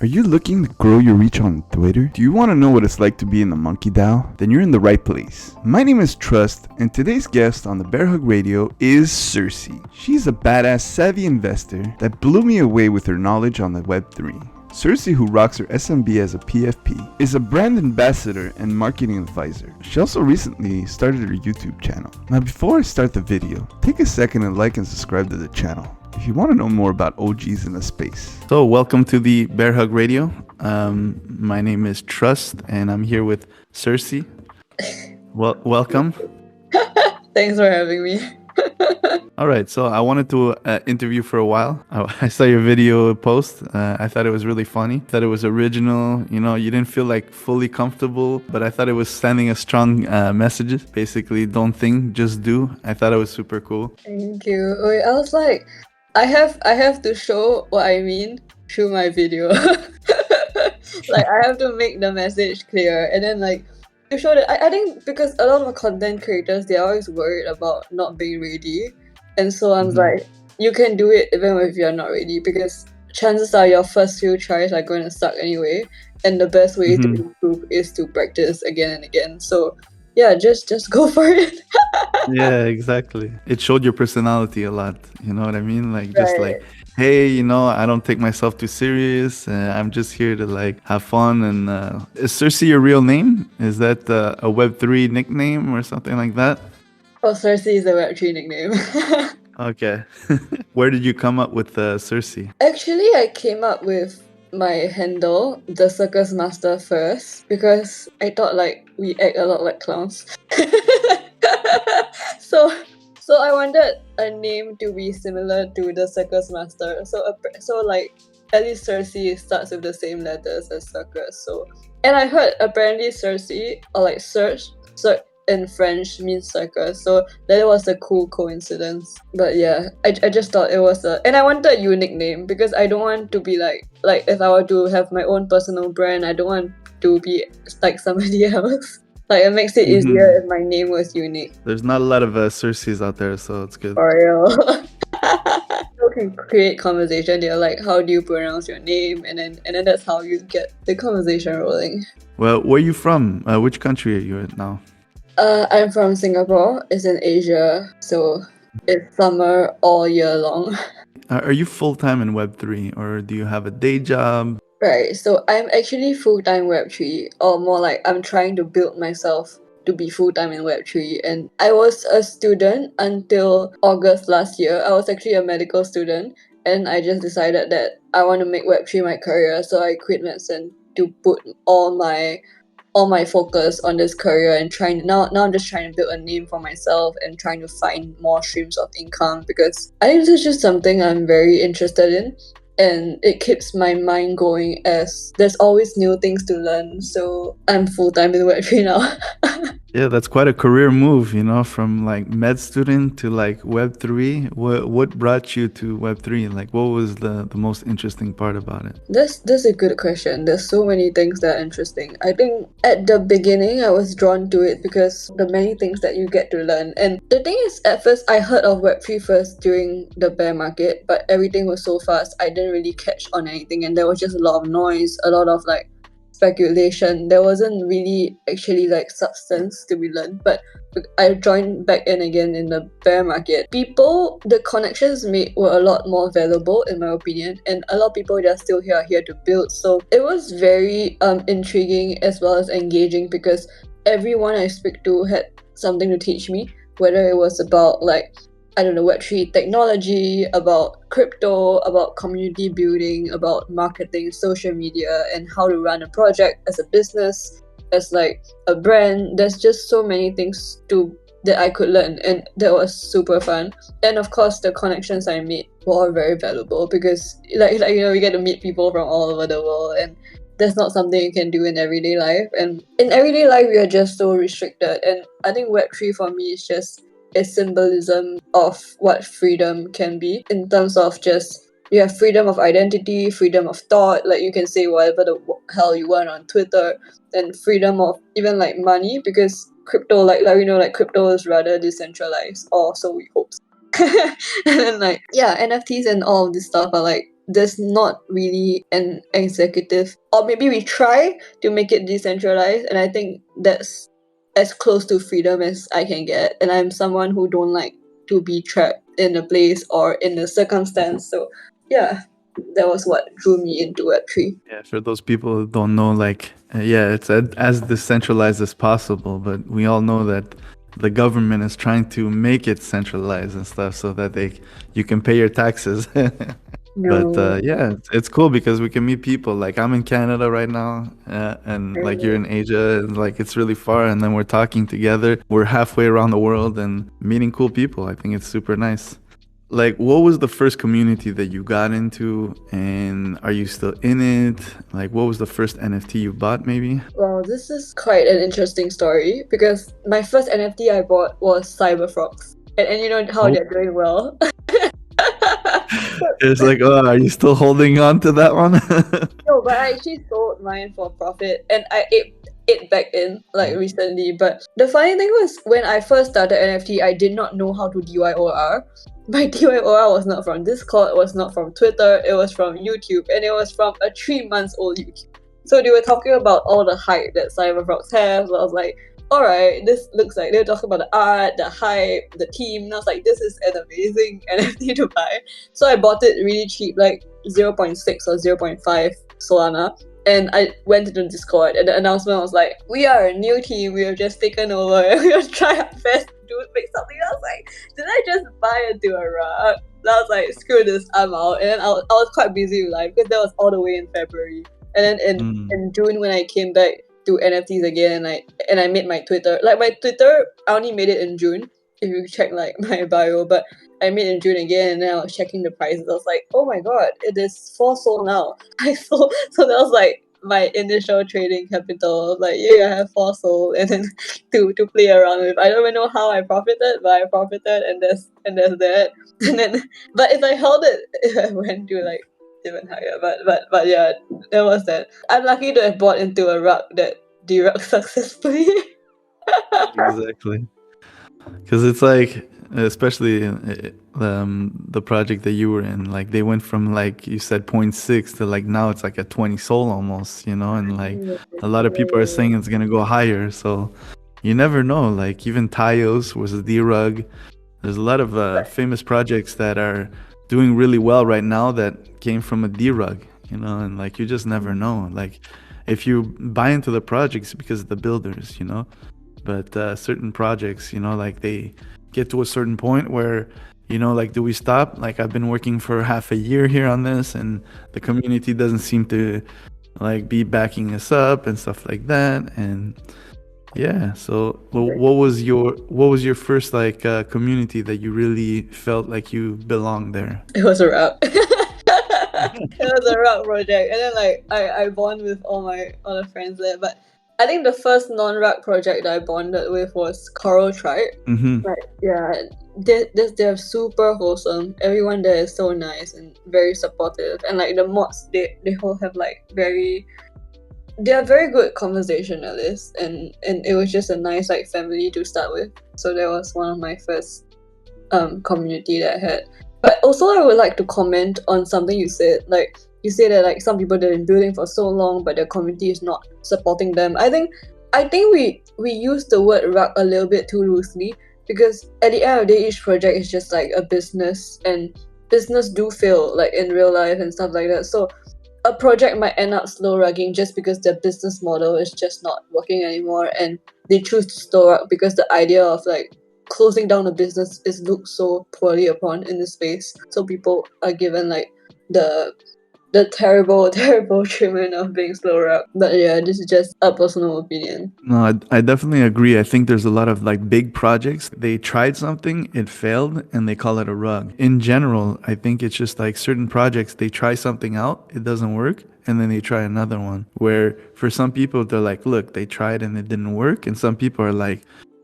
Are you looking to grow your reach on Twitter? Do you want to know what it's like to be in the Monkey DAO? Then you're in the right place. My name is Trust, and today's guest on the Bear Hug Radio is Cersei. She's a badass, savvy investor that blew me away with her knowledge on the Web3. Cersei, who rocks her SMB as a PFP, is a brand ambassador and marketing advisor. She also recently started her YouTube channel. Now before I start the video, take a second and like and subscribe to the channel if you want to know more about OGs in the space. So welcome to the Bear Hug Radio. My name is Trust and I'm here with Cersei. Welcome. Thanks for having me. All right, so I wanted to interview for a while. I saw your video post. I thought it was really funny. Thought it was original. You know, you didn't feel like fully comfortable, but I thought it was sending a strong message. Basically, don't think, just do. I thought it was super cool. Thank you. Wait, I was like, I have to show what I mean through my video. Like I have to make the message clear, and then like to show that I think because a lot of content creators, they're always worried about not being ready. And so I'm like, you can do it even if you're not ready, because chances are your first few tries are going to suck anyway. And the best way to improve is to practice again and again. So yeah, just go for it. Yeah, exactly. It showed your personality a lot. You know what I mean? Like, just like, hey, you know, I don't take myself too serious. I'm just here to like have fun. And is Cersei your real name? Is that a Web3 nickname or something like that? Oh, Cersei is a Web3 nickname. Okay. Where did you come up with Cersei? Actually, I came up with my handle, the Circus Master, first, because I thought like we act a lot like clowns. So I wanted a name to be similar to the Circus Master. So like at least Cersei starts with the same letters as circus. So, and I heard apparently Cersei, or like search in French means circus, so that was a cool coincidence. But yeah, I just thought it was and I wanted a unique name, because I don't want to be like if I were to have my own personal brand, I don't want to be like somebody else. Like it makes it easier if my name was unique. There's not a lot of Cerseis out there, so it's good. For real. People can create conversation. They're like, how do you pronounce your name? And then that's how you get the conversation rolling. Well, where are you from? Which country are you in now? I'm from Singapore. It's in Asia, so it's summer all year long. Are you full-time in Web3, or do you have a day job? Right, so I'm actually full-time Web3, or more like I'm trying to build myself to be full-time in Web3. And I was a student until August last year. I was actually a medical student, and I just decided that I want to make Web3 my career, so I quit medicine to put all my focus on this career, and now I'm just trying to build a name for myself and trying to find more streams of income, because I think this is just something I'm very interested in, and it keeps my mind going as there's always new things to learn. So I'm full-time in Web3 now. Yeah, that's quite a career move, you know, from like med student to like Web3. What brought you to Web3? Like, what was the most interesting part about it? That's a good question. There's so many things that are interesting. I think at the beginning I was drawn to it because the many things that you get to learn. And the thing is, at first I heard of Web3 first during the bear market, but everything was so fast I didn't really catch on anything, and there was just a lot of noise, a lot of like speculation. There wasn't really actually like substance to be learned. But I joined back in again in the bear market. The connections made were a lot more valuable in my opinion, and a lot of people that are still here are here to build. So it was very intriguing as well as engaging, because everyone I speak to had something to teach me, whether it was about like, I don't know, Web3 technology, about crypto, about community building, about marketing, social media, and how to run a project as a business, as like a brand. There's just so many things that I could learn, and that was super fun. And of course, the connections I made were all very valuable, because like you know, we get to meet people from all over the world, and that's not something you can do in everyday life. And in everyday life, we are just so restricted. And I think Web3 for me is just a symbolism of what freedom can be, in terms of just you have freedom of identity, freedom of thought, like you can say whatever the hell you want on Twitter, and freedom of even like money, because crypto, like we know, like crypto is rather decentralized, or so we hope. And then like, yeah, NFTs and all of this stuff are like there's not really an executive, or maybe we try to make it decentralized, and I think that's as close to freedom as I can get. And I'm someone who don't like to be trapped in a place or in a circumstance. So yeah, that was what drew me into Web3. Yeah, for those people who don't know, like, yeah, it's as decentralized as possible, but we all know that the government is trying to make it centralized and stuff so that you can pay your taxes. No. But yeah, it's cool because we can meet people. Like I'm in Canada right now, and like you're in Asia, and like it's really far, and then we're talking together. We're halfway around the world and meeting cool people. I think it's super nice. Like, what was the first community that you got into, and are you still in it? Like, what was the first NFT you bought, maybe? Well, this is quite an interesting story because my first NFT I bought was Cyberfrogs. And you know how Oh. they're doing well. It's like, oh, are you still holding on to that one? No, but I actually sold mine for profit and I ate back in like recently. But the funny thing was when I first started NFT, I did not know how to DYOR. My DYOR was not from Discord, it was not from Twitter, it was from YouTube, and it was from a 3-month-old YouTube. So they were talking about all the hype that Cyberfrogs have. So I was like, alright, this looks like they're talking about the art, the hype, the team. And I was like, this is an amazing NFT to buy. So I bought it really cheap, like 0.6 or 0.5 Solana. And I went to the Discord and the announcement was like, we are a new team, we have just taken over and we will try our best to make something. I was like, did I just buy into a rug? And I was like, screw this, I'm out. And then I was quite busy with life because that was all the way in February. And then in June when I came back to NFTs again, and I made my Twitter. Like my Twitter, I only made it in June, if you check like my bio, but I made it in June again, and then I was checking the prices. I was like, oh my god, it is 4 Sol now. I sold, so that was like my initial trading capital. Like, yeah, I have 4 Sol, and then to play around with. I don't even know how I profited, but I profited, and there's that. And then, but if I held it, it went to like even higher. But yeah, that was that. I'm lucky to have bought into a rug that derugged successfully. Exactly. Because it's like, especially the project that you were in, like they went from like you said 0.6 to like now it's like a 20 Sol almost, you know, and like a lot of people are saying it's gonna go higher. So you never know. Like even Taios was a D-Rug. There's a lot of famous projects that are doing really well right now that came from a D-Rug, you know, and like you just never know. Like if you buy into the projects because of the builders, you know, but certain projects, you know, like they get to a certain point where, you know, like, do we stop? Like I've been working for half a year here on this and the community doesn't seem to like be backing us up and stuff like that. And yeah, so what was your first like community that you really felt like you belonged there? It was a rug. It was a rug project, and then like I bond with all my other friends there. But I think the first non-rug project that I bonded with was Coral Tribe. Like yeah, they're super wholesome. Everyone there is so nice and very supportive, and like the mods, they all have like they are very good conversationalists, and it was just a nice like family to start with. So that was one of my first community that I had. But also I would like to comment on something you said. Like you say that like some people they've been building for so long but their community is not supporting them. I think we use the word rug a little bit too loosely, because at the end of the day each project is just like a business, and business do fail like in real life and stuff like that. So a project might end up slow rugging just because their business model is just not working anymore, and they choose to slow rug because the idea of like closing down a business is looked so poorly upon in this space. So people are given like the terrible treatment of being slow rug. But yeah, this is just a personal opinion. No, I definitely agree. I think there's a lot of like big projects. They tried something, it failed, and they call it a rug. In general, I think it's just like certain projects, they try something out, it doesn't work, and then they try another one. Where for some people, they're like, look, they tried and it didn't work. And some people are like,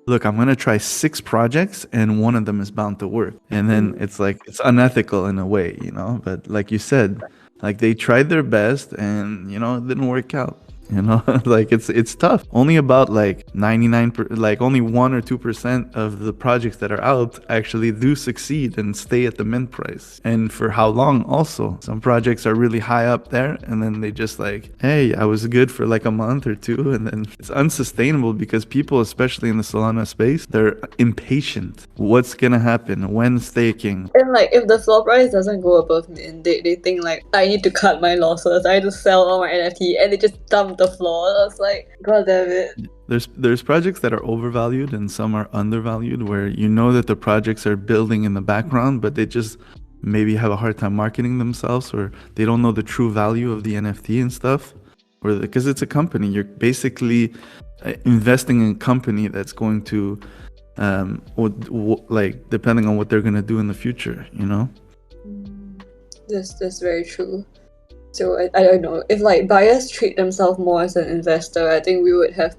look, I'm going to try 6 projects and one of them is bound to work. And then it's like, it's unethical in a way, you know? But like you said, like they tried their best and, you know, it didn't work out. You know, like it's tough. Only about like 99, like only 1 or 2% of the projects that are out actually do succeed and stay at the mint price. And for how long? Also, some projects are really high up there, and then they just like, hey, I was good for like a month or two, and then it's unsustainable because people, especially in the Solana space, they're impatient. What's gonna happen? When staking? And like if the floor price doesn't go above mint, they think like I need to cut my losses, I need to sell all my NFT, and they just dump the floor. I was like, god damn it. There's projects that are overvalued and some are undervalued, where you know that the projects are building in the background, but they just maybe have a hard time marketing themselves, or they don't know the true value of the NFT and stuff, or because it's a company, you're basically investing in a company that's going to like depending on what they're gonna do in the future, you know. That's very true. So I don't know, if like buyers treat themselves more as an investor, I think we would have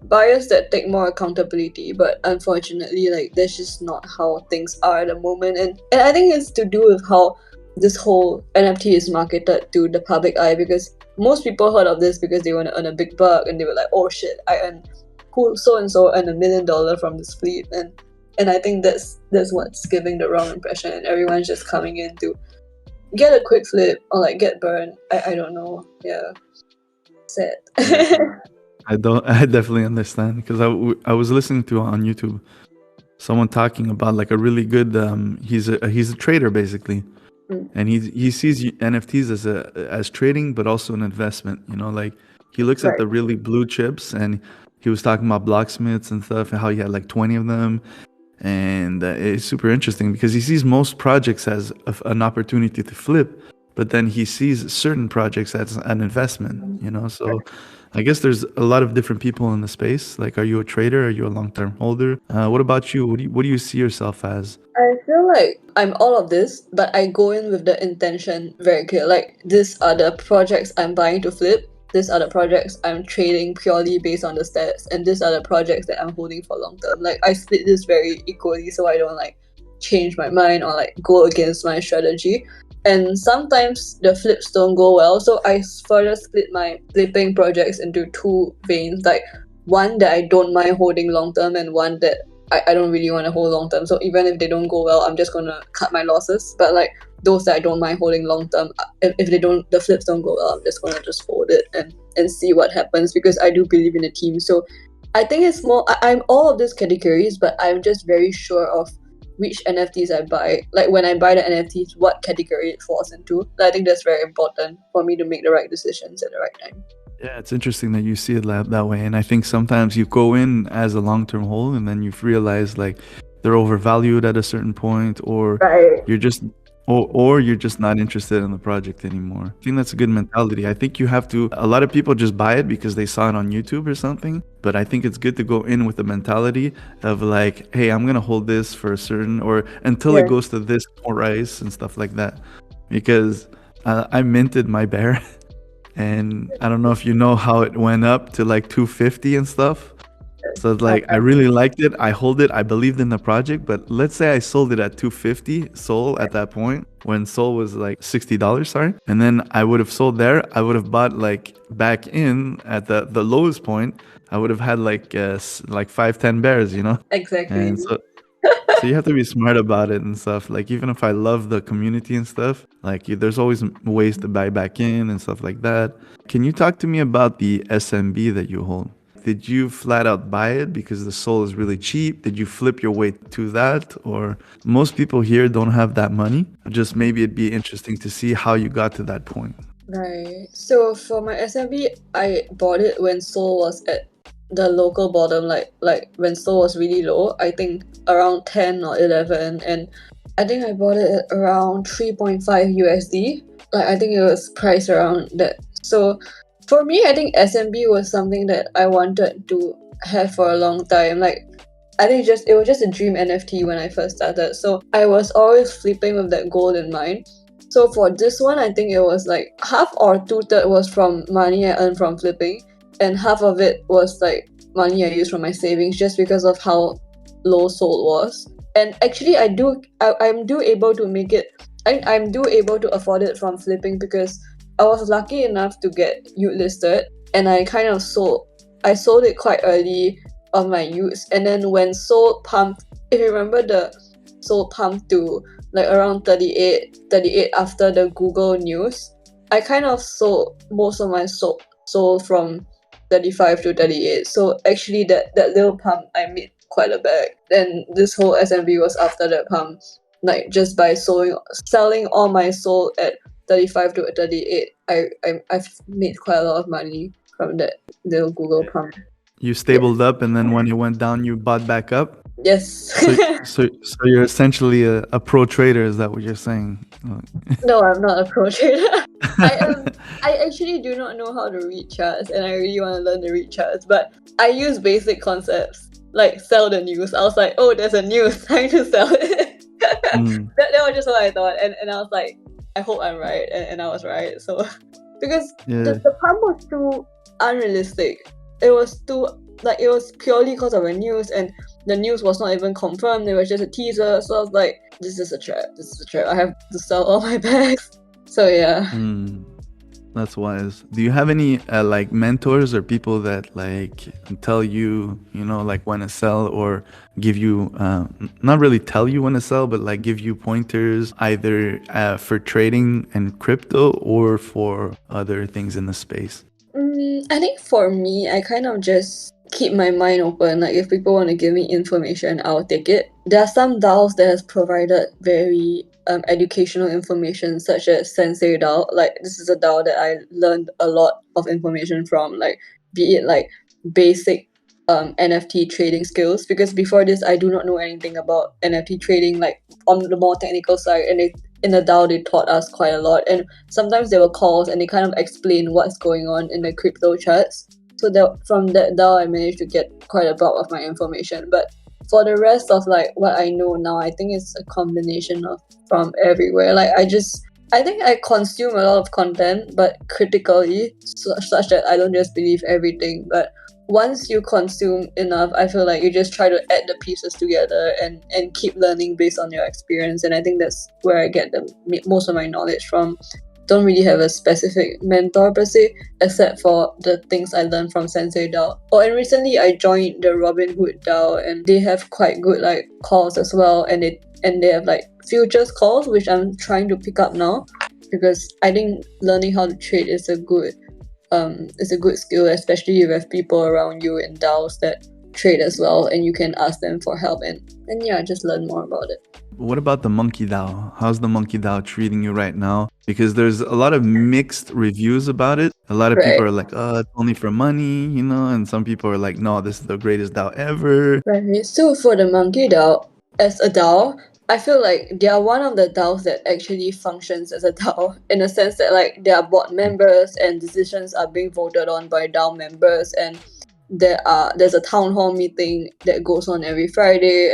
buyers that take more accountability, but unfortunately like that's just not how things are at the moment. And I think it's to do with how this whole NFT is marketed to the public eye, because most people heard of this because they want to earn a big buck, and they were like, oh shit, I earned so and so earned $1 million from this fleet. And I think that's what's giving the wrong impression, and everyone's just coming in to get a quick flip or like get burned. I don't know. Yeah, sad. I definitely understand, because I was listening to on YouTube someone talking about like a really good he's a trader basically. And he sees NFTs as trading, but also an investment. You know, like he looks at the really blue chips, and he was talking about blacksmiths and stuff, and how he had like 20 of them. And it's super interesting because he sees most projects as an opportunity to flip, but then he sees certain projects as an investment. You know, so I guess there's a lot of different people in the space. Like, are you a trader? Are you a long-term holder? What about you? What do you see yourself as? I feel like I'm all of this, but I go in with the intention very clear. Like, these are the projects I'm buying to flip. These are the projects I'm trading purely based on the stats. And these are the projects that I'm holding for long term. Like, I split this very equally so I don't like change my mind or like go against my strategy. And sometimes the flips don't go well. So I further split my flipping projects into two veins. Like, one that I don't mind holding long term, and one that I don't really want to hold long term. So even if they don't go well, I'm just gonna cut my losses. But like those that I don't mind holding long term, if the flips don't go well, I'm just gonna hold it and see what happens, because I do believe in the team. So I think it's more, I'm all of these categories, but I'm just very sure of which NFTs I buy. Like when I buy the NFTs, what category it falls into. I think that's very important for me to make the right decisions at the right time. Yeah, it's interesting that you see it that way. And I think sometimes you go in as a long-term hold, and then you realize like they're overvalued at a certain point, or you're just or you're just not interested in the project anymore. I think that's a good mentality. I think you have to, a lot of people just buy it because they saw it on YouTube or something, but I think it's good to go in with the mentality of like, hey, I'm gonna hold this for a certain, or until it goes to this price and stuff like that. Because I minted my bear and I don't know if you know how it went up to like 250 and stuff. So like I really liked it. I hold it. I believed in the project. But let's say I sold it at 250 Sol at that point, when Sol was like $60, sorry. And then I would have sold there. I would have bought like back in at the lowest point. I would have had like 5-10 bears, you know? Exactly. And so you have to be smart about it and stuff. Like even if I love the community and stuff, like there's always ways to buy back in and stuff like that. Can you talk to me about the SMB that you hold? Did you flat out buy it because the Sol is really cheap? Did you flip your way to that? Or most people here don't have that money. Just maybe it'd be interesting to see how you got to that point. Right. So for my SMB, I bought it when Sol was at the local bottom, like when Sol was really low. I think around 10 or 11, and I think I bought it at around 3.5 USD. Like I think it was priced around that. So for me, I think SMB was something that I wanted to have for a long time. Like I think it was just a dream NFT when I first started. So I was always flipping with that goal in mind. So for this one, I think it was like half or 2/3 was from money I earned from flipping, and half of it was like money I used from my savings, just because of how low Sol was. And actually, I'm able to make it. I'm able to afford it from flipping, because I was lucky enough to get Ute listed, and I kind of sold it quite early on my Utes, and then when Soul pumped, if you remember, the Soul pumped to like around 38 after the Google news, I kind of sold most of my Soul from 35 to 38. So actually that little pump I made quite a bag. And this whole SMB was after that pump. Like just by selling all my Soul at 35 to 38, I've made quite a lot of money from that little Google pump. You stabled up, and then when it went down, you bought back up. Yes. So you're essentially a pro trader. Is that what you're saying? No, I'm not a pro trader. I actually do not know how to read charts, and I really want to learn to read charts. But I use basic concepts like sell the news. I was like, oh, there's a news, time to sell it. That was just what I thought, and I was like, I hope I'm right, and I was right. So because the pump was too unrealistic. It was purely because of the news, and the news was not even confirmed. It was just a teaser. So I was like, this is a trap. I have to sell all my bags. So yeah. That's wise. Do you have any like mentors or people that like tell you, like when to sell, or give you, not really tell you when to sell, but like give you pointers either for trading and crypto or for other things in the space? I think for me, I kind of just keep my mind open. Like if people want to give me information, I'll take it. There are some DAOs that has provided very educational information, such as Sensei DAO. Like this is a DAO that I learned a lot of information from, like be it like basic NFT trading skills, because before this I do not know anything about NFT trading, like on the more technical side, and in the DAO they taught us quite a lot, and sometimes there were calls and they kind of explain what's going on in the crypto charts. So from that DAO I managed to get quite a bulk of my information. But for the rest of like what I know now, I think it's a combination of from everywhere. Like I think I consume a lot of content, but critically, such that I don't just believe everything. But once you consume enough, I feel like you just try to add the pieces together and keep learning based on your experience. And I think that's where I get most of my knowledge from. Don't really have a specific mentor per se, except for the things I learned from Sensei DAO. And recently I joined the Robinhood DAO, and they have quite good like calls as well, and they have like futures calls, which I'm trying to pick up now, because I think learning how to trade is a good skill, especially if you have people around you in DAOs that trade as well, and you can ask them for help and yeah, just learn more about it. What about the Monkey DAO? How's the Monkey DAO treating you right now? Because there's a lot of mixed reviews about it. A lot of people are like, oh, it's only for money, and some people are like, no, this is the greatest DAO ever. Right. So for the Monkey DAO, as a DAO, I feel like they are one of the DAOs that actually functions as a DAO, in a sense that like they are board members and decisions are being voted on by DAO members, and there's a town hall meeting that goes on every Friday,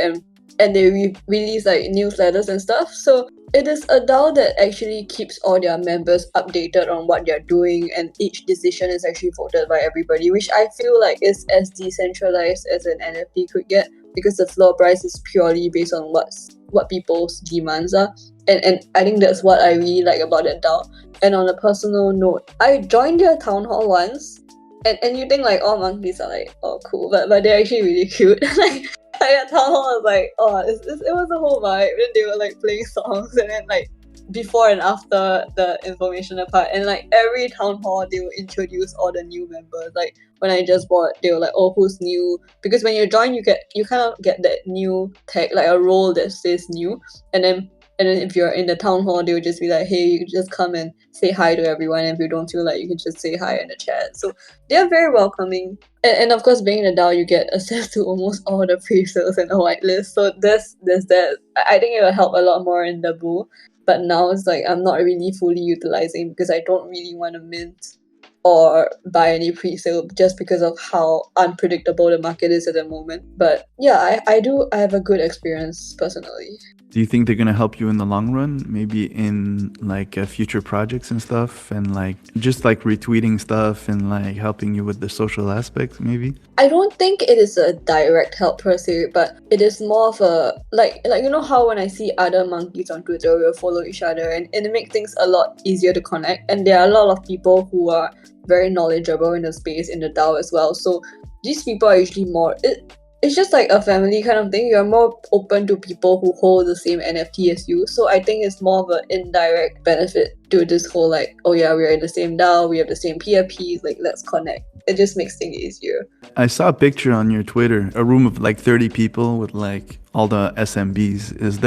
and they release like newsletters and stuff. So it is a DAO that actually keeps all their members updated on what they're doing, and each decision is actually voted by everybody, which I feel like is as decentralized as an NFT could get, because the floor price is purely based on what people's demands are. And I think that's what I really like about that DAO. And on a personal note, I joined their town hall once, and you think like all monkeys are like, oh cool, but they're actually really cute. Like at town hall was like, oh, it was a whole vibe. Then they were like playing songs, and then like before and after the information part, and like every town hall they will introduce all the new members. Like when I just bought, they were like, oh, who's new? Because when you join, you kind of get that new tag, like a role that says new, and then if you're in the town hall, they would just be like, hey, you can just come and say hi to everyone, and if you don't feel like, you can just say hi in the chat. So they're very welcoming. And of course, being in a DAO, you get access to almost all the pre-sales and the whitelist. So there's that. I think it will help a lot more in the bull. But now it's like I'm not really fully utilizing, because I don't really want to mint or buy any pre-sale, just because of how unpredictable the market is at the moment. But yeah, I have a good experience personally. Do you think they're gonna help you in the long run? Maybe in like future projects and stuff, and like just like retweeting stuff and like helping you with the social aspects, maybe? I don't think it is a direct help per se, but it is more of a like you know how when I see other monkeys on Twitter, we'll follow each other, and it makes things a lot easier to connect. And there are a lot of people who are very knowledgeable in the space in the DAO as well. So these people are usually more. It's just like a family kind of thing. You're more open to people who hold the same NFT as you. So I think it's more of an indirect benefit to this whole like, oh yeah, we're in the same DAO, we have the same PFPs, like let's connect. It just makes things easier. I saw a picture on your Twitter, a room of like 30 people with like all the SMBs. Oh, Is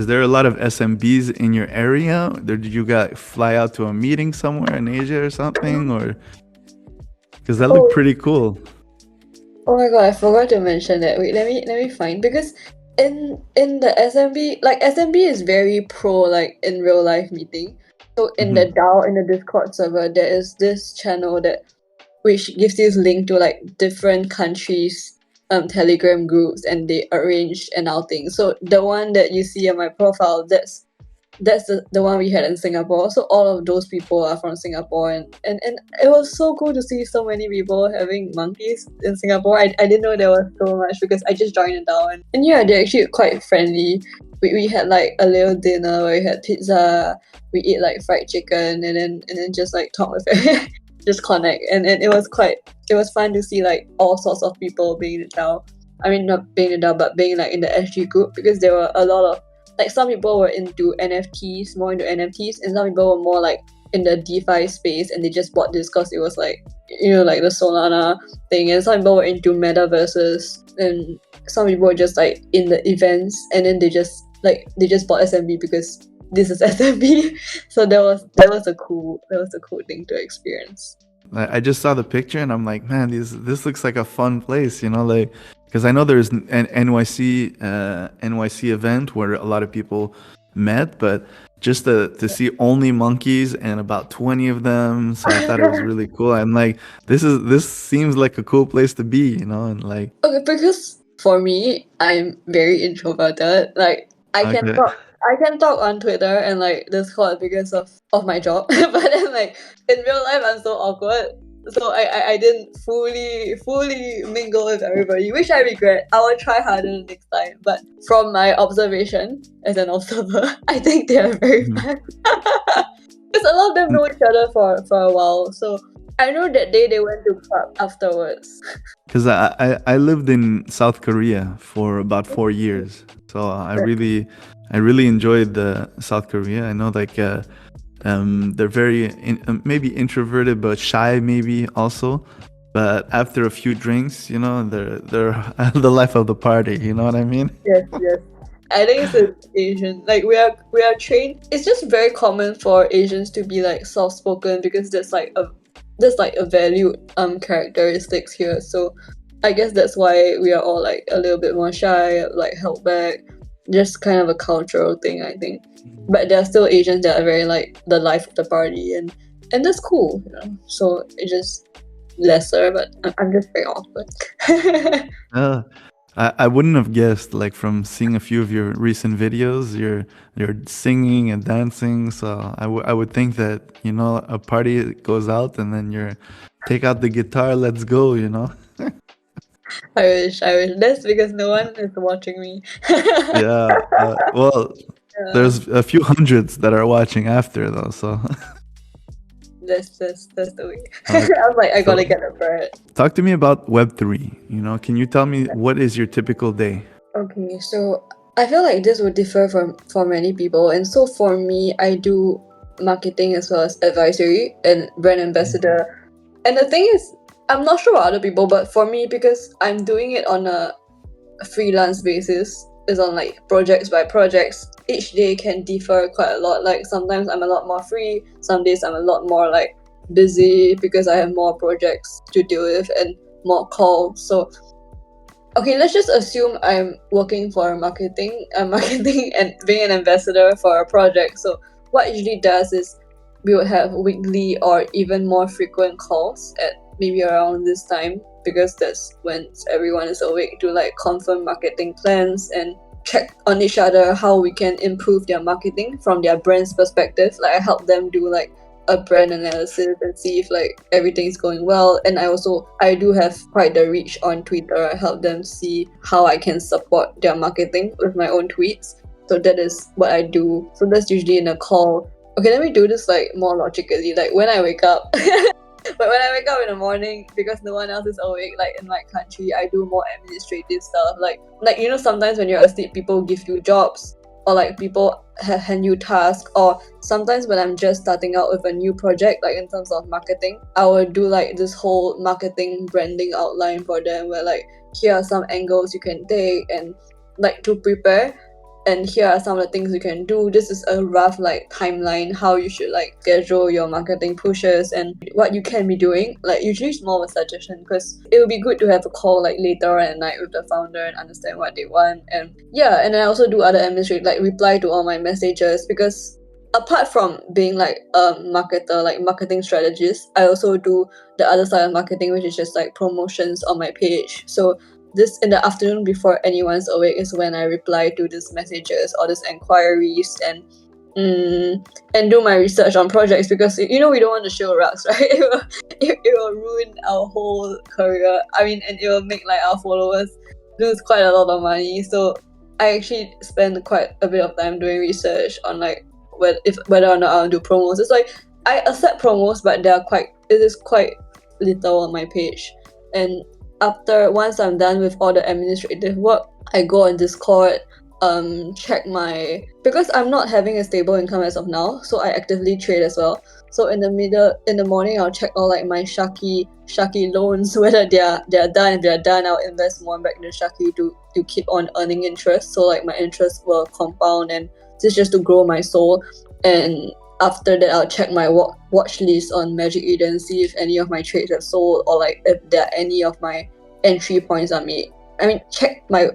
there a lot of SMBs in your area? Or did you guys fly out to a meeting somewhere in Asia or something? Or because that looked oh, pretty cool. oh my god, I forgot to mention that. Wait, let me find because in the SMB, like SMB is very pro like in real life meeting. So in the Hmm. DAO in the Discord server, there is this channel that which gives you link to like different countries Telegram groups, and they arrange an outing. So the one that you see on my profile, that's the one we had in Singapore. So all of those people are from Singapore, and it was so cool to see so many people having monkeys in Singapore. I didn't know there was so much because I just joined it down, and yeah, they're actually quite friendly. We had like a little dinner where we had pizza, we eat like fried chicken, and then just like talk with just connect, and it was fun to see like all sorts of people being in the DAO. I mean, not being in the DAO, but being like in the SG group, because there were a lot of like some people were into NFTs, more into NFTs, and some people were more like in the DeFi space, and they just bought this because it was like, you know, like the Solana thing, and some people were into metaverses, and some people were just like in the events, and then they just bought SMB because this is SMB. So that was a cool thing to experience. I just saw the picture and I'm like, man, this looks like a fun place, you know, like because I know there's an NYC event where a lot of people met, but just to see only monkeys and about 20 of them, so I thought it was really cool. I'm like, this seems like a cool place to be, you know, and like, Okay, because for me, I'm very introverted. Like okay. I can talk on Twitter and like Discord because of my job. But then like in real life, I'm so awkward. So I didn't fully mingle with everybody, which I regret. I will try harder next time. But from my observation as an observer, I think they are very Mhm. fun. Because a lot of them know each other for a while. So I know that day they went to club afterwards. Because I lived in South Korea for about 4 years, so I really enjoyed the South Korea. I know like they're very maybe introverted but shy maybe also, but after a few drinks, you know, they're the life of the party. You know what I mean? Yes, yes. I think it's an Asian. Like we are trained. It's just very common for Asians to be like soft spoken because there's like a valued characteristics here. So I guess that's why we are all like a little bit more shy, like held back. Just kind of a cultural thing, I think. But there are still Asians that are very like the life of the party, and that's cool, you know. So it's just lesser, but I'm just very awkward. Uh, I wouldn't have guessed, like from seeing a few of your recent videos, you're singing and dancing. So I would think that, you know, a party goes out and then you're take out the guitar, let's go, you know. I wish. That's because no one is watching me. Yeah. Well, Yeah, there's a few hundreds that are watching after though. So that's the way. okay. I was like, I So gotta get up for it. talk to me about Web3. You know, can you tell me what is your typical day? Okay, so I feel like this would differ from for many people, and so for me, I do marketing as well as advisory and brand ambassador. And the thing is, I'm not sure about other people, but for me, because I'm doing it on a freelance basis, is on like projects by projects. Each day can differ quite a lot. Like sometimes I'm a lot more free, some days I'm a lot more like busy because I have more projects to deal with and more calls. So okay, let's just assume I'm working for marketing, marketing and being an ambassador for a project. So what it usually does is we would have weekly or even more frequent calls at maybe around this time, because that's when everyone is awake to like confirm marketing plans and check on each other how we can improve their marketing from their brand's perspective. Like I help them do like a brand analysis and see if like everything's going well. And I do have quite the reach on Twitter. I help them see how I can support their marketing with my own tweets. So that is what I do. So that's usually in a call. Okay, let me do this like more logically. Like when I wake up but when I wake up in the morning, because no one else is awake, like in my country, I do more administrative stuff. Like you know, sometimes when you're asleep, people give you jobs, or like people hand you tasks, or sometimes when I'm just starting out with a new project, like in terms of marketing, I will do like this whole marketing branding outline for them, where like here are some angles you can take and like to prepare, and here are some of the things you can do. This is a rough like timeline how you should like schedule your marketing pushes and what you can be doing. Like usually it's more of a suggestion, because it would be good to have a call like later on at night with the founder and understand what they want. And yeah, and I also do other administrative, like reply to all my messages, because apart from being like a marketer, like marketing strategist, I also do the other side of marketing, which is just like promotions on my page. So this in the afternoon before anyone's awake is when I reply to these messages or these inquiries, and do my research on projects, because you know we don't want to show rocks, right? It will ruin our whole career. I mean, and it will make like our followers lose quite a lot of money. So I actually spend quite a bit of time doing research on like whether or not I'll do promos. It's like I accept promos, but it is quite little on my page. And once I'm done with all the administrative work, I go on Discord, check because I'm not having a stable income as of now, so I actively trade as well. So in the morning, I'll check all like my Shaki loans, whether they're done. If they're done, I'll invest more back in the Shaki to keep on earning interest. So like my interest will compound, and this is just to grow my soul. And after that, I'll check my watch list on Magic Eden, see if any of my trades have sold, or like if there are any of my entry points are made. I mean, check my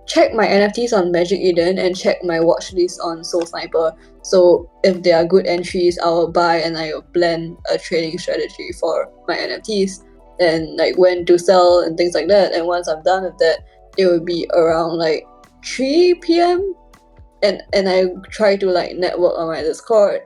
NFTs on Magic Eden and check my watch list on Soul Sniper. So if there are good entries, I will buy and I will plan a trading strategy for my NFTs and like when to sell and things like that. And once I'm done with that, it will be around like 3 p.m. and I try to like network on my Discord.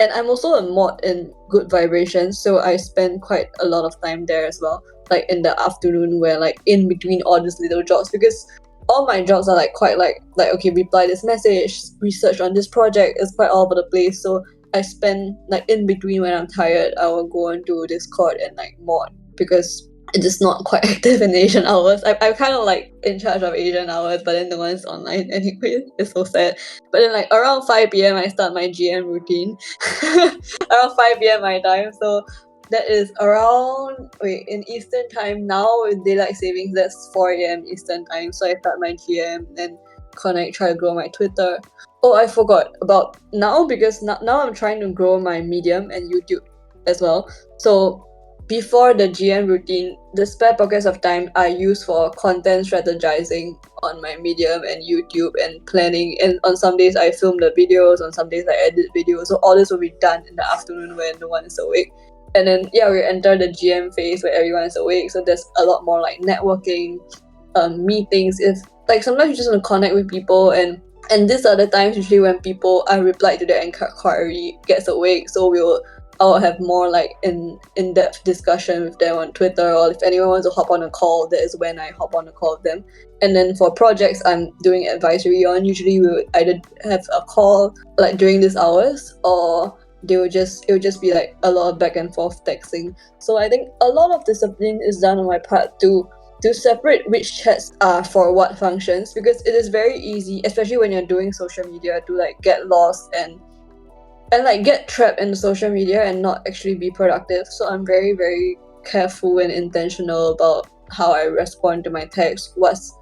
And I'm also a mod in Good Vibrations, so I spend quite a lot of time there as well, like in the afternoon, where like in between all these little jobs, because all my jobs are like quite like okay, reply this message, research on this project, is quite all over the place. So I spend like in between, when I'm tired, I will go onto Discord and like mod, because it is not quite active in Asian hours. I'm kind of like in charge of Asian hours, but then no one's online anyway. It's so sad. But then like around 5 p.m. I start my GM routine. Around 5 p.m. my time. So that is around in Eastern time now, with daylight savings, that's 4 a.m. Eastern time. So I start my GM and try to grow my Twitter. Oh, I forgot about now, because now I'm trying to grow my Medium and YouTube as well. So before the GM routine, the spare pockets of time I use for content strategizing on my Medium and YouTube and planning. And on some days I film the videos, on some days I edit videos. So all this will be done in the afternoon when no one is awake. And then we enter the GM phase where everyone is awake. So there's a lot more like networking, meetings. If like sometimes you just want to connect with people, and these are the times usually when people I reply to their inquiry gets awake. So I'll have more like in-depth discussion with them on Twitter, or if anyone wants to hop on a call, that is when I hop on a call with them. And then for projects I'm doing advisory on, usually we would either have a call like during these hours, or it would just be like a lot of back and forth texting. So I think a lot of discipline is done on my part to separate which chats are for what functions, because it is very easy, especially when you're doing social media, to like get lost and like get trapped in social media and not actually be productive. So I'm very, very careful and intentional about how I respond to my text, what's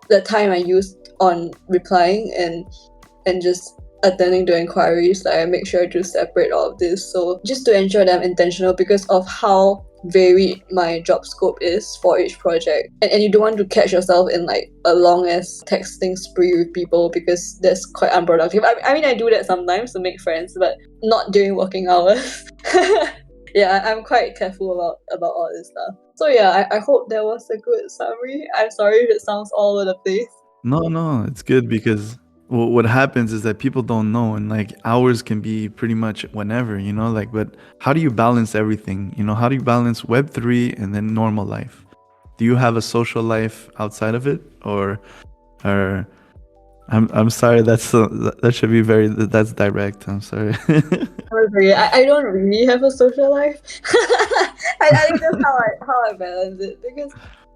the time I use on replying and just attending to inquiries. Like I make sure to separate all of this, so just to ensure that I'm intentional because of how varied my job scope is for each project. And you don't want to catch yourself in like a long ass texting spree with people, because that's quite unproductive. I mean I do that sometimes to make friends, but not during working hours. Yeah, I'm quite careful about all this stuff. So yeah, I hope that was a good summary. I'm sorry if it sounds all over the place. No, it's good because what happens is that people don't know, and like hours can be pretty much whenever, like, but how do you balance everything? How do you balance Web3 and then normal life? Do you have a social life outside of it, or I'm sorry, that should be that's direct. I'm sorry. Sorry, I don't really have a social life. I think that's how I balance it, because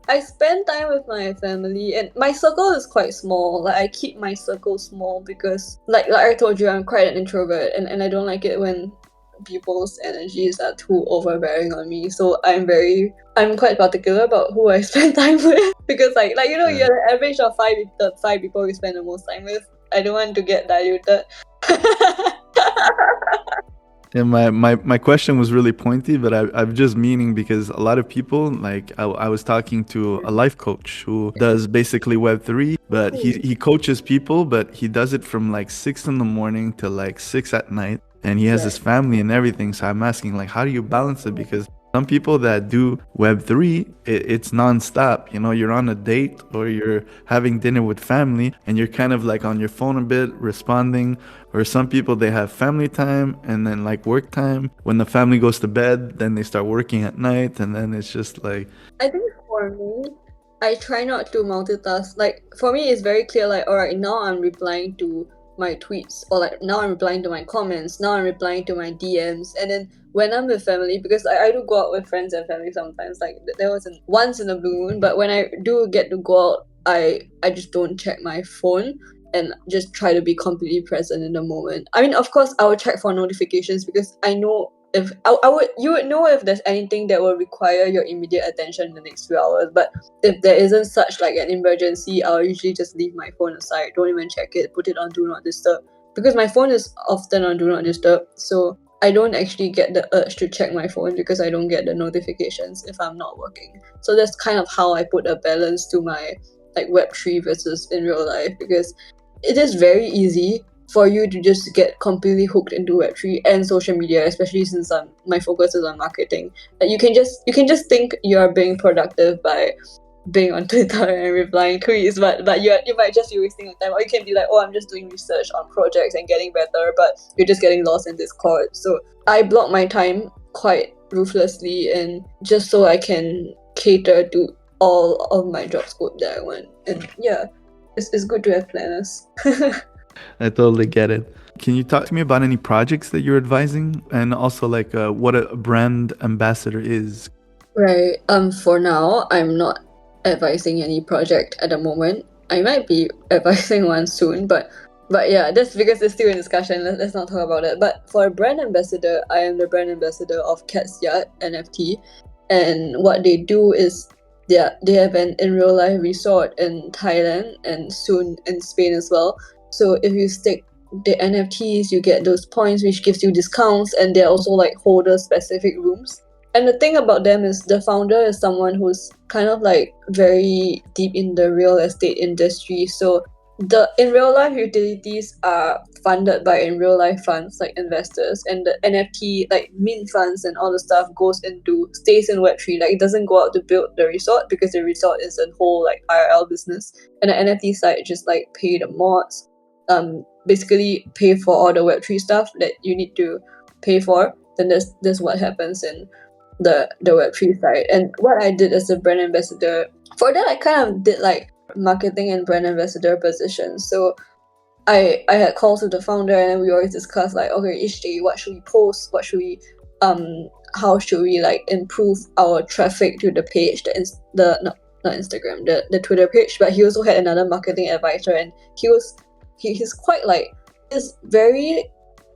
I spend time with my family and my circle is quite small. Like I keep my circle small because like I told you, I'm quite an introvert, and I don't like it when people's energies are too overbearing on me. So I'm quite particular about who I spend time with, because you're the average of the five people you spend the most time with. I don't want to get diluted. And my question was really pointy, but I'm just meaning because a lot of people, like I was talking to a life coach who does basically Web3, but he coaches people, but he does it from like 6 in the morning to like 6 at night. And he has his family and everything. So I'm asking, like, how do you balance it? Because some people that do Web3, it's nonstop. You're on a date or you're having dinner with family and you're kind of like on your phone a bit, responding. Or some people, they have family time and then like work time. When the family goes to bed, then they start working at night. And then it's just like... I think for me, I try not to multitask. Like, for me, it's very clear, like, all right, now I'm replying to my tweets, or like now I'm replying to my comments, now I'm replying to my DMs. And then when I'm with family, because I do go out with friends and family sometimes, like there was once in a blue moon, but when I do get to go out, I just don't check my phone and just try to be completely present in the moment. I mean, of course, I will check for notifications because I know if you would know if there's anything that will require your immediate attention in the next few hours. But if there isn't such like an emergency, I'll usually just leave my phone aside, don't even check it, put it on do not disturb, because my phone is often on do not disturb. So I don't actually get the urge to check my phone because I don't get the notifications if I'm not working. So that's kind of how I put a balance to my like Web3 versus in real life, because it is very easy for you to just get completely hooked into Web3 and social media, especially since my focus is on marketing. Like you can just think you are being productive by being on Twitter and replying tweets, but you might just be wasting your time. Or you can be like, oh, I'm just doing research on projects and getting better, but you're just getting lost in Discord. So I block my time quite ruthlessly, and just so I can cater to all of my job scope that I want. And yeah, it's good to have planners. I totally get it. Can you talk to me about any projects that you're advising, and also like what a brand ambassador is? Right. For now, I'm not advising any project at the moment. I might be advising one soon, but yeah, that's because it's still in discussion. Let's not talk about it. But for a brand ambassador, I am the brand ambassador of Cat's Yard NFT, and what they do is they have an in real life resort in Thailand and soon in Spain as well. So if you stake the NFTs, you get those points, which gives you discounts, and they're also like holder specific rooms. And the thing about them is the founder is someone who's kind of like very deep in the real estate industry. So the in real life utilities are funded by in real life funds like investors, and the NFT like mint funds and all the stuff stays in Web3. Like it doesn't go out to build the resort because the resort is a whole like IRL business, and the NFT side just like pay the mods, basically pay for all the Web3 stuff that you need to pay for. Then that's what happens in the Web3 side. And what I did as a brand ambassador, for that I kind of did like marketing and brand ambassador positions. So I had calls with the founder, and then we always discuss like, okay, each day what should we post, what should we how should we like improve our traffic to the page, not Instagram, the Twitter page. But he also had another marketing advisor, and he's quite like, he's very,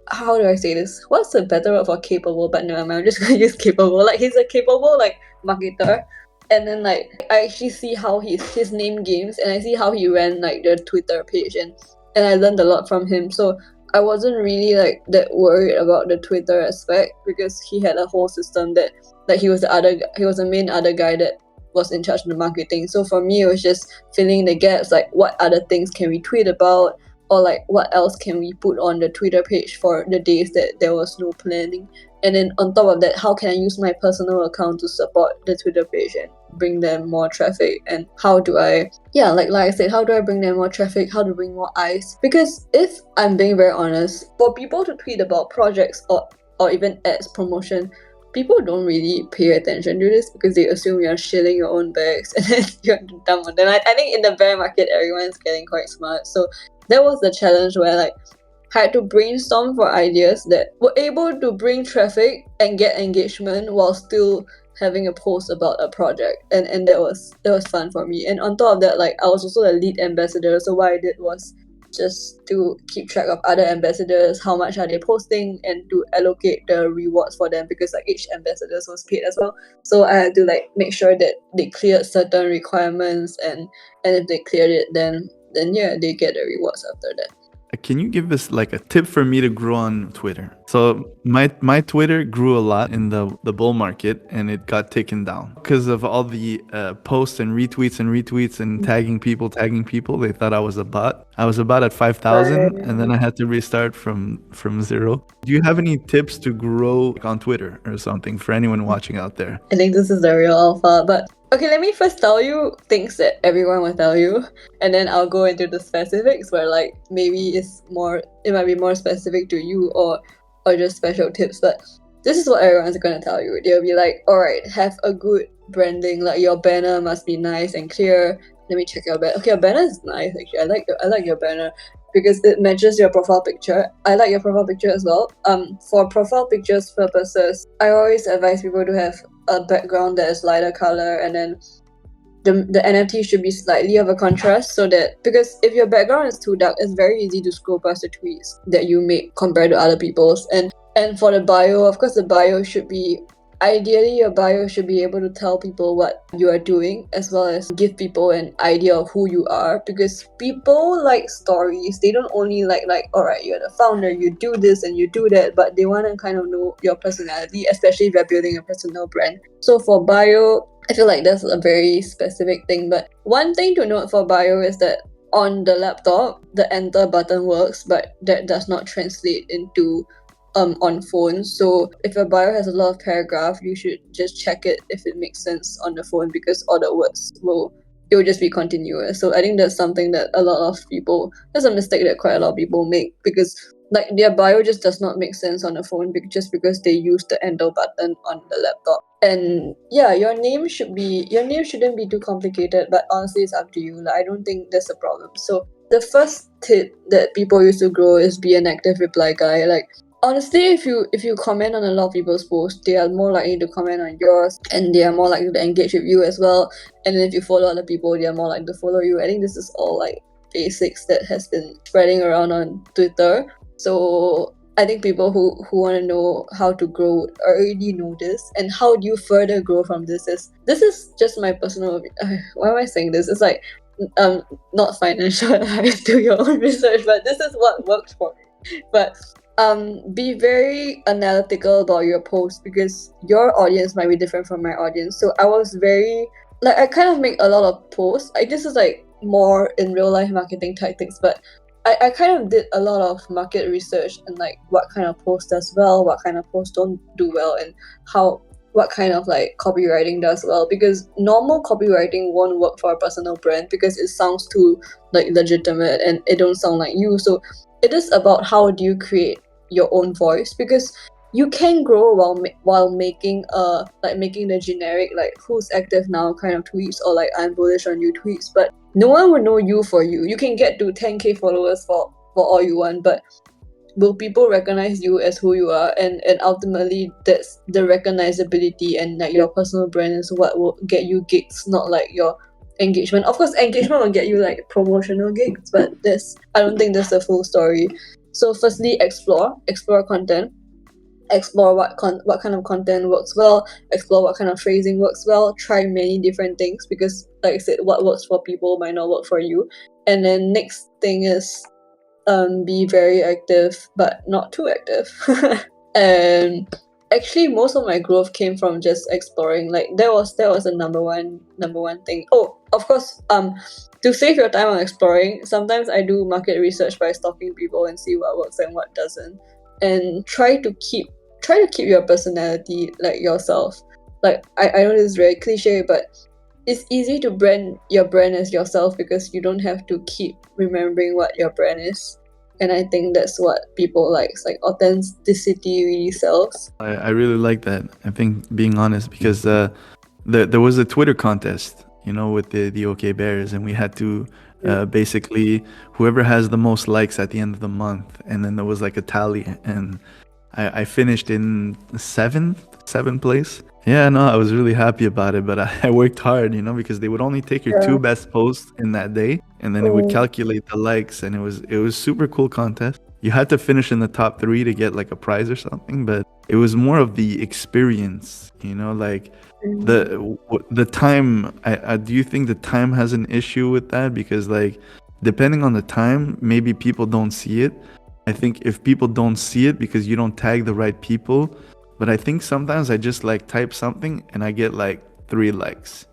how do I say this? What's the better word for capable? But no, I'm just gonna use capable. Like he's a capable like marketer, and then like I actually see how his name games, and I see how he ran like the Twitter page, and I learned a lot from him. So I wasn't really like that worried about the Twitter aspect, because he had a whole system that like he was the main other guy that was in charge of the marketing. So for me, it was just filling the gaps, like what other things can we tweet about, or like what else can we put on the Twitter page for the days that there was no planning. And then on top of that, how can I use my personal account to support the Twitter page and bring them more traffic? And how do I, like I said, how do I bring them more traffic? How to bring more eyes? Because if I'm being very honest, for people to tweet about projects or even ads promotion, people don't really pay attention to this because they assume you're shilling your own bags and then you're dumb. And then I think in the bear market, everyone's getting quite smart. So that was the challenge where like I had to brainstorm for ideas that were able to bring traffic and get engagement while still having a post about a project. And that was fun for me. And on top of that, like I was also the lead ambassador. So what I did was just to keep track of other ambassadors, how much are they posting, and to allocate the rewards for them, because like each ambassador was paid as well. So I had to like make sure that they cleared certain requirements, and if they cleared it, then they get the rewards after that. Can you give us like a tip for me to grow on Twitter? So my Twitter grew a lot in the bull market, and it got taken down because of all the posts and retweets and tagging people. They thought I was a bot. I was about at 5,000, and then I had to restart from zero. Do you have any tips to grow on Twitter or something for anyone watching out there? I think this is the real alpha, but okay, let me first tell you things that everyone will tell you, and then I'll go into the specifics where like maybe it might be more specific to you or just special tips. But this is what everyone's gonna tell you. They'll be like, alright, have a good branding, like your banner must be nice and clear. Let me check your banner. Okay, your banner is nice actually. I like your banner because it matches your profile picture. I like your profile picture as well. For profile pictures purposes, I always advise people to have a background that is lighter color, and then the NFT should be slightly of a contrast, so that, because if your background is too dark, it's very easy to scroll past the tweets that you make compared to other people's. And for the bio, of course, ideally your bio should be able to tell people what you are doing, as well as give people an idea of who you are, because people like stories. They don't only like alright, you're the founder, you do this and you do that, but they want to kind of know your personality, especially if you're building a personal brand. So for bio, I feel like that's a very specific thing. But one thing to note for bio is that on the laptop, the enter button works, but that does not translate into on phones. So if your bio has a lot of paragraph, you should just check it if it makes sense on the phone, because all the words will just be continuous. So I think that's something that that's a mistake that quite a lot of people make, because like their bio just does not make sense on the phone just because they use the enter button on the laptop. And yeah, your name shouldn't be too complicated, but honestly it's up to you. Like, I don't think there's a problem. So the first tip that people used to grow is be an active reply guy. Like, honestly, if you comment on a lot of people's posts, they are more likely to comment on yours, and they are more likely to engage with you as well. And then if you follow other people, they are more likely to follow you. I think this is all like basics that has been spreading around on Twitter. So I think people who want to know how to grow already know this. And how do you further grow from this is just my personal why am I saying this? It's like not financial advice, do your own research, but this is what works for me. But be very analytical about your posts, because your audience might be different from my audience. So I was very I kind of make a lot of posts. This is like more in real life marketing tactics, but I kind of did a lot of market research and like what kind of post does well, what kind of posts don't do well, and what kind of like copywriting does well, because normal copywriting won't work for a personal brand because it sounds too like legitimate and it don't sound like you. So it is about how do you create your own voice, because you can grow while making the generic like who's active now kind of tweets, or like I'm bullish on you tweets, but no one will know you for you. You can get to 10k followers for all you want, but will people recognize you as who you are? And ultimately that's the recognizability, and like your personal brand is what will get you gigs, not like your engagement. Of course engagement will get you like promotional gigs, but I don't think that's the full story. So firstly, explore content. Explore what kind of content works well, explore what kind of phrasing works well, try many different things, because like I said, what works for people might not work for you. And then next thing is be very active but not too active. And actually most of my growth came from just exploring. Like that was the number one thing. Oh, of course, to save your time on exploring, sometimes I do market research by stalking people and see what works and what doesn't, and try to keep your personality, like yourself. Like I know this is very cliche, but it's easy to brand your brand as yourself because you don't have to keep remembering what your brand is. And I think that's what people like. It's like authenticity really sells. I really like that. I think being honest, because there was a Twitter contest, with the OK Bears, and we had to basically whoever has the most likes at the end of the month, and then there was like a tally, and I finished in seventh place. Yeah, no, I was really happy about it, but I worked hard, because they would only take your two best posts in that day, and then it would calculate the likes, and it was super cool contest. You had to finish in the top 3 to get like a prize or something, but it was more of the experience, like the time. Do you think the time has an issue with that? Because like, depending on the time, maybe people don't see it. I think if people don't see it because you don't tag the right people, but I think sometimes I just like type something and I get like 3 likes.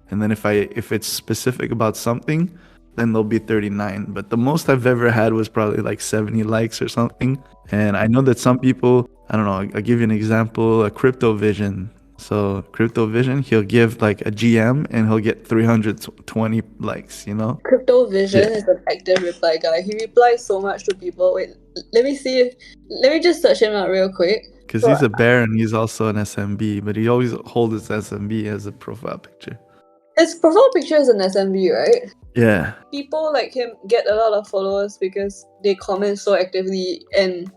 And then if it's specific about something, then there'll be 39. But the most I've ever had was probably like 70 likes or something. And I know that some people, I don't know, I'll give you an example, a Crypto Vision. So Crypto Vision, he'll give like a GM and he'll get 320 likes, Crypto Vision is an active reply guy. He replies so much to people. Wait, let me just search him out real quick. Because he's a bear and he's also an SMB, but he always holds his SMB as a profile picture. His profile picture is an SMB, right? Yeah. People like him get a lot of followers because they comment so actively, and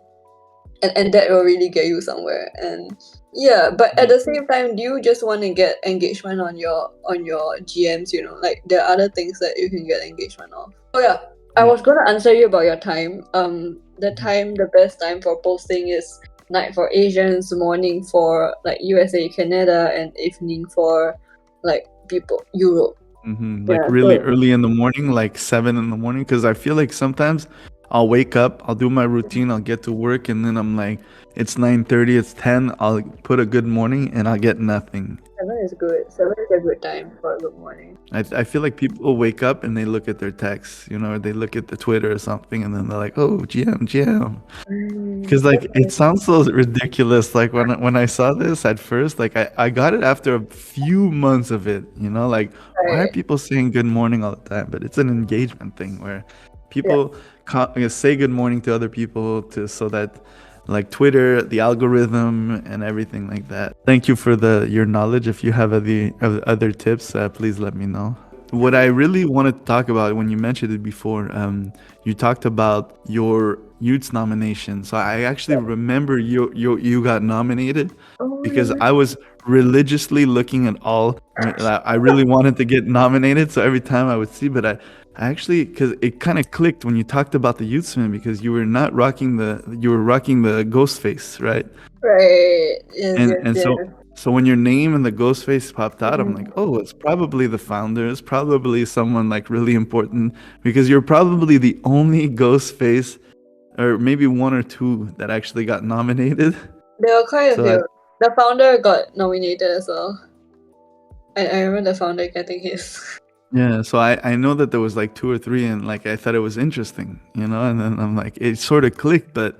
that will really get you somewhere. And yeah, but at the same time, do you just want to get engagement on your GMs? Like there are other things that you can get engagement of. Oh yeah, I was gonna answer you about your time. The best time for posting is night for Asians, morning for like USA, Canada, and evening for like people Europe. Like really early in the morning, like 7 in the morning, because I feel like sometimes I'll wake up, I'll do my routine, I'll get to work, and then I'm like, it's 9:30, it's 10, I'll put a good morning and I'll get nothing. 7 is good. 7 is a good time for a good morning. I feel like people wake up and they look at their texts, or they look at the Twitter or something, and then they're like, oh, GM. Because like, it sounds so ridiculous. Like when I saw this at first, like I got it after a few months of it, like, why are people saying good morning all the time? But it's an engagement thing where people say good morning to other people so that like Twitter, the algorithm and everything like that. Thank you for your knowledge. If you have other tips, please let me know. What I really wanted to talk about, when you mentioned it before, you talked about your Youths nomination. So I actually remember you got nominated because I was religiously looking at all. I really wanted to get nominated, so every time I would see, but I actually, because it kind of clicked when you talked about the Youthsman, because you were rocking the ghost face, right? Right. So when your name and the ghost face popped out, I'm like, oh, it's probably the founder. It's probably someone like really important, because you're probably the only ghost face, or maybe 1 or 2, that actually got nominated. There were quite a few. The founder got nominated as well. I remember the founder getting his. Yeah, so I know that there was like 2 or 3, and like I thought it was interesting, and then I'm like, it sort of clicked. But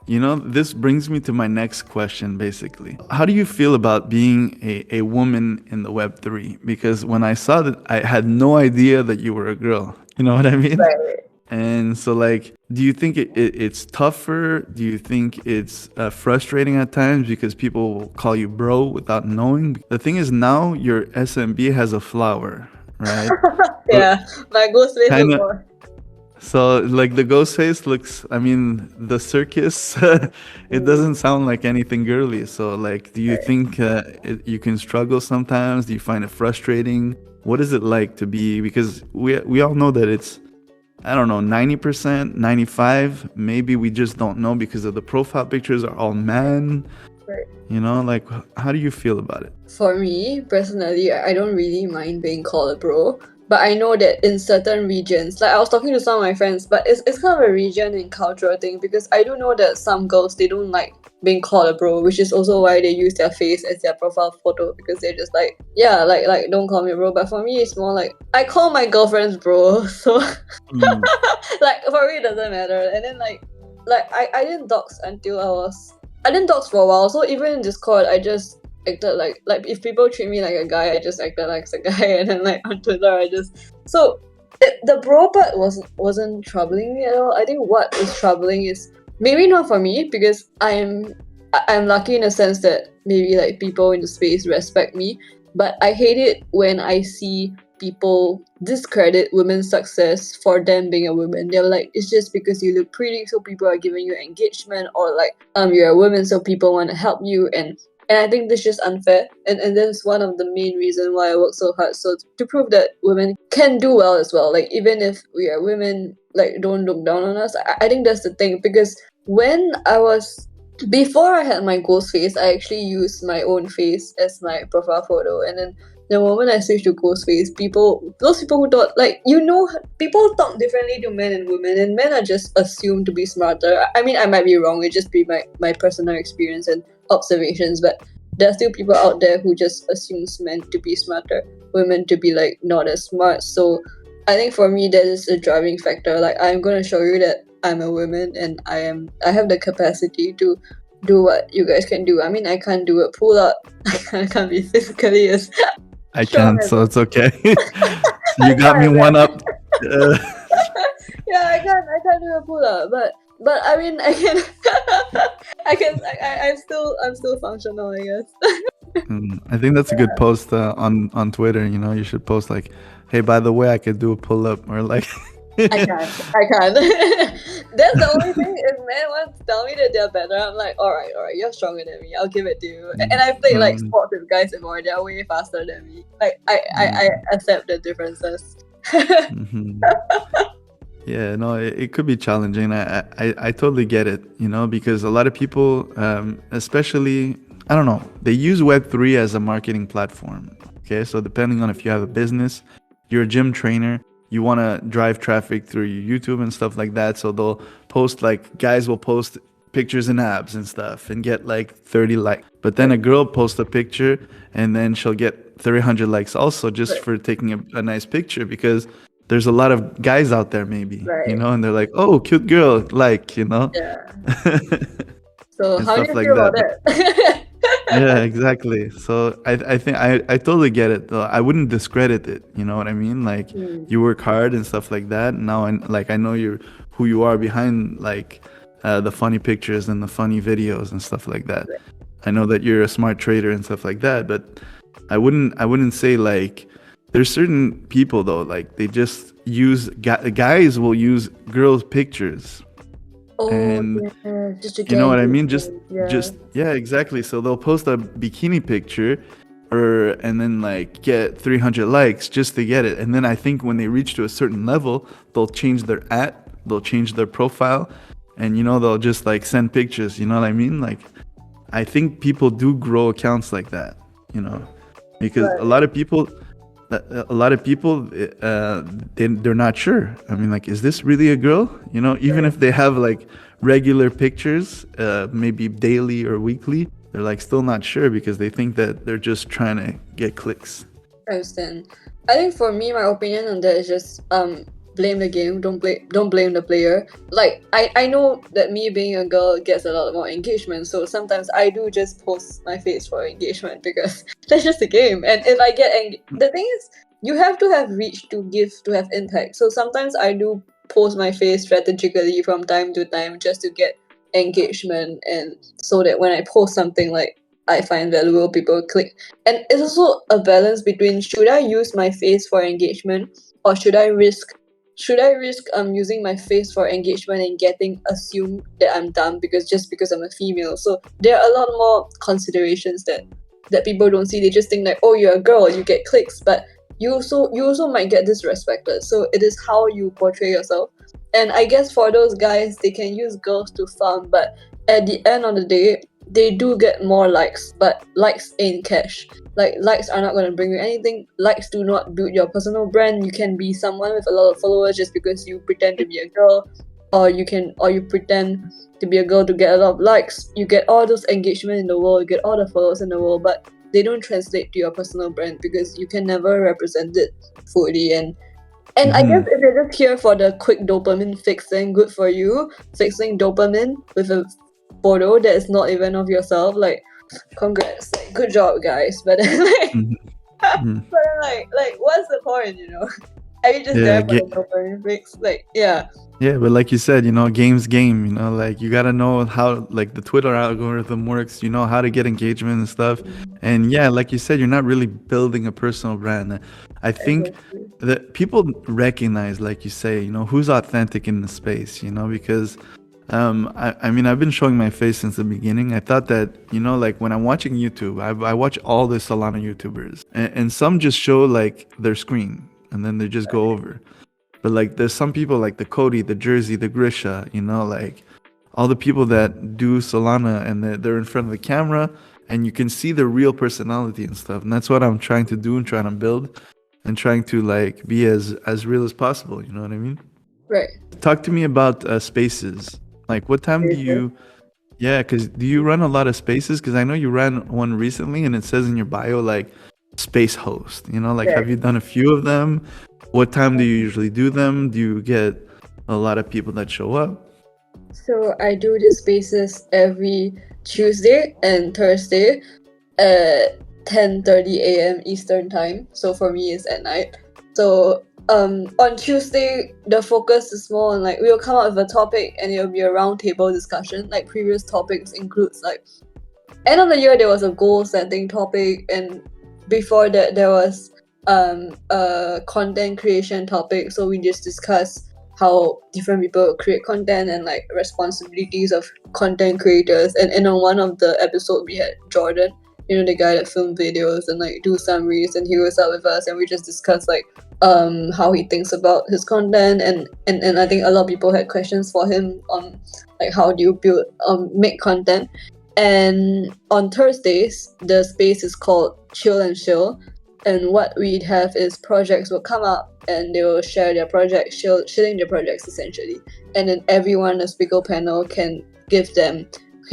this brings me to my next question, basically. How do you feel about being a woman in the Web3? Because when I saw that, I had no idea that you were a girl. You know what I mean? Right. And so like, do you think it's tougher? Do you think it's frustrating at times because people will call you bro without knowing? The thing is, now your SMB has a flower, right? Yeah, my ghost face is more. So like the ghost face looks, I mean, the circus, it doesn't sound like anything girly. So like, do you think you can struggle sometimes? Do you find it frustrating? What is it like to be, because we all know that it's, I don't know, 90%, 95%, maybe we just don't know because of the profile pictures are all men. Right. Like, how do you feel about it? For me, personally, I don't really mind being called a bro, but I know that in certain regions, like I was talking to some of my friends, but it's kind of a region and cultural thing, because I do know that some girls, they don't like being called a bro, which is also why they use their face as their profile photo, because they're just like, yeah, like don't call me bro. But for me, it's more like I call my girlfriends bro, so like for me it doesn't matter. And then like I didn't dox until I didn't dox for a while. So even in Discord, I just acted like if people treat me like a guy, I just acted like a guy. And then like on Twitter, I just the bro part wasn't troubling me at all. I think what is troubling is maybe not for me, because I'm lucky in a sense that maybe like people in the space respect me, but I hate it when I see people discredit women's success for them being a woman. They're like, it's just because you look pretty, so people are giving you engagement, or like you're a woman, so people want to help you. And I think this is just unfair, and that's one of the main reasons why I work so hard. So to prove that women can do well as well, like even if we are women, like don't look down on us. I think that's the thing, because before I had my ghost face, I actually used my own face as my profile photo. And then the moment I switched to ghost face, those people who thought, like, people talk differently to men and women, and men are just assumed to be smarter. I mean, I might be wrong, it just be my personal experience and observations, but there are still people out there who just assumes men to be smarter, women to be like not as smart. So I think for me that is a driving factor. Like, I'm gonna show you that I'm a woman and I have the capacity to do what you guys can do. I mean, I can't do a pull up. I can't be physically as I strong can, as so it's okay. You got me one up. yeah, I can't do a pull up, but I mean, I can. I'm still functional, I guess. I think that's a good post on Twitter. You know, you should post like, "Hey, by the way, I could do a pull up," or like. I can't. That's the only thing. If men want to tell me that they're better, I'm like, all right, you're stronger than me. I'll give it to you. And I played like sports with guys before. They're way faster than me. Like I accept the differences. Yeah, no, it could be challenging. I totally get it, you know, because a lot of people, especially, I don't know, they use Web3 as a marketing platform. Okay, so depending on if you have a business, you're a gym trainer, you want to drive traffic through your YouTube and stuff like that. So they'll post, like, guys will post pictures and abs and stuff and get like 30 likes. But then a girl posts a picture and then she'll get 300 likes also, just for taking a nice picture, because there's a lot of guys out there maybe, you know, and they're like, oh, cute girl, like, you know. Yeah. So how do you like feel about that? Yeah, exactly. So I think I totally get it though. I wouldn't discredit it, you know what I mean? Like, you work hard and stuff like that. Now I know who you are behind, like, the funny pictures and the funny videos and stuff like that. I know that you're a smart trader and stuff like that, but I wouldn't say, like, there's certain people though, like, they just use guys will use girls' pictures. And just to you know what I mean? yeah, Exactly. So they'll post a bikini picture and then like get 300 likes just to get it. And then I think when they reach to a certain level, they'll change their they'll change their profile, and, you know, they'll just like send pictures, you know what I mean? Like, I think people do grow accounts like that, you know, because a lot of people they're not sure. I mean, like, is this really a girl? You know, even if they have like regular pictures, maybe daily or weekly, they're like still not sure, because they think that they're just trying to get clicks. I understand. I think for me, my opinion on that is just blame the game, don't blame the player. Like, I know that me being a girl gets a lot more engagement, so sometimes I do just post my face for engagement, because that's just the game. And if I get the thing is, you have to have reach to have impact. So sometimes I do post my face strategically from time to time just to get engagement, and so that when I post something like I find valuable, people click. And it's also a balance between, should I use my face for engagement, or should I risk using my face for engagement and getting assumed that I'm dumb because I'm a female. So there are a lot more considerations that people don't see. They just think like, oh, you're a girl, you get clicks, but you also might get disrespected. So it is how you portray yourself. And I guess for those guys, they can use girls to farm, but at the end of the day, they do get more likes, but likes ain't cash. Like, likes are not going to bring you anything. Likes do not build your personal brand. You can be someone with a lot of followers just because you pretend to be a girl, or you pretend to be a girl to get a lot of likes. You get all those engagement in the world, you get all the followers in the world, but they don't translate to your personal brand because you can never represent it fully. And I guess if you're just here for the quick dopamine fix, then good for you. Fixing dopamine with a photo that is not even of yourself, like, congrats, like, good job, guys. But then, like, but then, like, what's the point, you know? Are you just there for the dopamine fix? Like, yeah. Yeah, but like you said, you know, game's game, you know, like you gotta know how like the Twitter algorithm works, you know, how to get engagement and stuff. And yeah, like you said, you're not really building a personal brand. I think that people recognize, like you say, you know, who's authentic in the space, you know, because I mean, I've been showing my face since the beginning. I thought that, you know, like when I'm watching YouTube, I watch all the Solana YouTubers, and some just show like their screen and then they just go over. But like there's some people like the Cody, the Jersey, the Grisha, you know, like all the people that do Solana and they're in front of the camera and you can see their real personality and stuff. And that's what I'm trying to do and trying to build and trying to like be as real as possible. You know what I mean? Right. Talk to me about spaces. Like what time do you, because do you run a lot of spaces? Because I know you ran one recently and it says in your bio like space host, you know, like have you done a few of them? What time do you usually do them? Do you get a lot of people that show up? So I do the spaces every Tuesday and Thursday at 10:30 a.m. Eastern time. So for me, it's at night. So on Tuesday, the focus is more on like we'll come up with a topic and it'll be a roundtable discussion. Like previous topics includes like end of the year there was a goal setting topic, and before that there was a content creation topic. So we just discuss how different people create content and like responsibilities of content creators. And on one of the episodes we had Jordan, you know, the guy that film videos and like do summaries, and he was out with us and we just discussed like how he thinks about his content, and I think a lot of people had questions for him on like how do you build make content. And on Thursdays the space is called Chill and Chill, and what we'd have is projects will come up and they will share their projects, shilling their projects essentially. And then everyone in the speaker panel can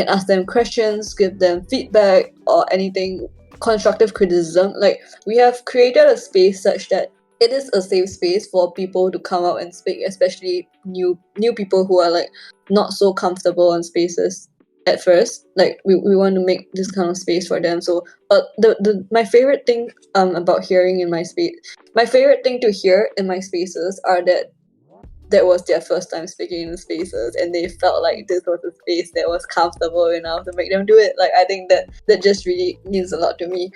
ask them questions, give them feedback or anything, constructive criticism. Like we have created a space such that it is a safe space for people to come out and speak, especially new people who are like not so comfortable in spaces at first. Like we want to make this kind of space for them. So my favorite thing about hearing in my space, my favorite thing to hear in my spaces are that was their first time speaking in the spaces and they felt like this was a space that was comfortable enough to make them do it. Like I think that just really means a lot to me.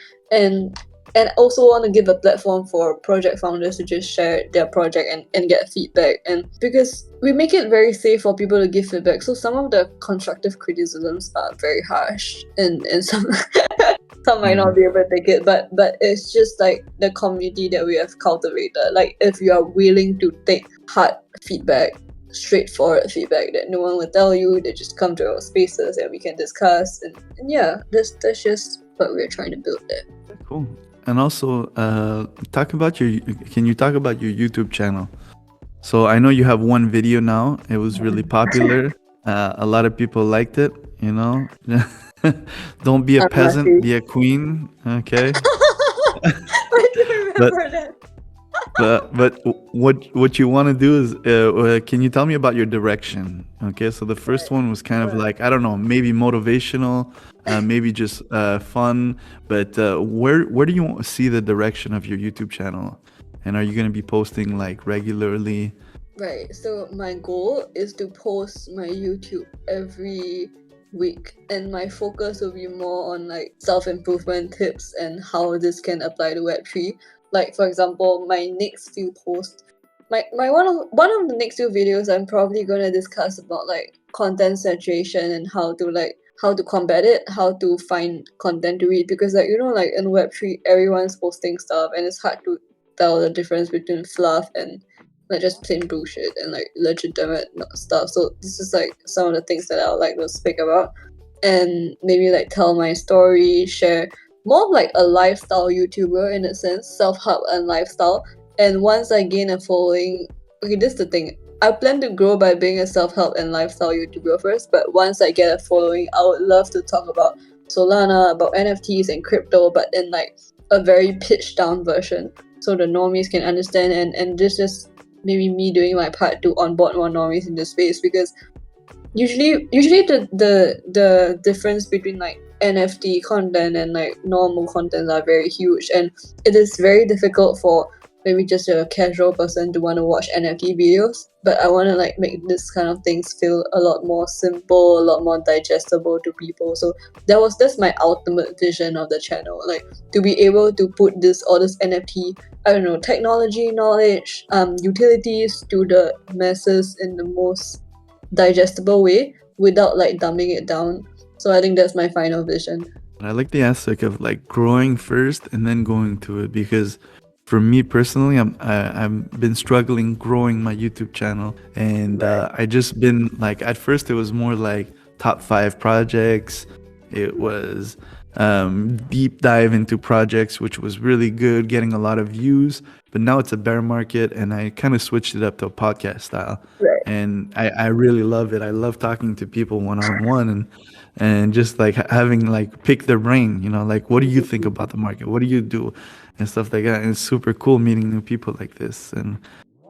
And also want to give a platform for project founders to just share their project and get feedback. And because we make it very safe for people to give feedback, so some of the constructive criticisms are very harsh and some some might not be able to take it, but it's just like the community that we have cultivated. Like if you are willing to take hard feedback, straightforward feedback that no one will tell you, they just come to our spaces and we can discuss, and yeah, that's just what we're trying to build there. Cool. And also, can you talk about your YouTube channel? So I know you have one video now. It was really popular. A lot of people liked it, you know. Don't be a peasant, be a queen. Okay. I do remember that. But what you want to do is, can you tell me about your direction? Okay, so the first one was kind of like, I don't know, maybe motivational, maybe just fun. But where do you see the direction of your YouTube channel? And are you going to be posting like regularly? Right. So my goal is to post my YouTube every week, and my focus will be more on like self-improvement tips and how this can apply to Web3. Like for example, my next few posts, my one of the next few videos, I'm probably gonna discuss about like content saturation and how to combat it, how to find content to read, because like, you know, like in Web3 everyone's posting stuff and it's hard to tell the difference between fluff and like just plain bullshit and like legitimate stuff. So this is like some of the things that I would like to speak about. and maybe like tell my story, share more of like a lifestyle YouTuber in a sense, self-help and lifestyle. And once I gain a following, okay, this is the thing. I plan to grow by being a self-help and lifestyle YouTuber first, but once I get a following, I would love to talk about Solana, about NFTs and crypto, but in like a very pitched down version, so the normies can understand, and this just maybe me doing my part to onboard more normies in the space, because usually the difference between like NFT content and like normal content are very huge, and it is very difficult for maybe just a casual person to want to watch NFT videos. But I want to like make this kind of things feel a lot more simple, a lot more digestible to people. So that's my ultimate vision of the channel, like to be able to put all this NFT, I don't know, technology knowledge, utilities to the masses in the most digestible way without like dumbing it down. So I think that's my final vision. I like the aspect of like growing first and then going to it, because for me personally, I've been struggling growing my YouTube channel, and I just been like, at first it was more like top 5 projects. It was deep dive into projects, which was really good, getting a lot of views. But now it's a bear market, and I kind of switched it up to a podcast style. Right. And I really love it. I love talking to people one-on-one, and just like having like pick their brain, like, what do you think about the market? What do you do? And stuff like that. And it's super cool meeting new people like this, and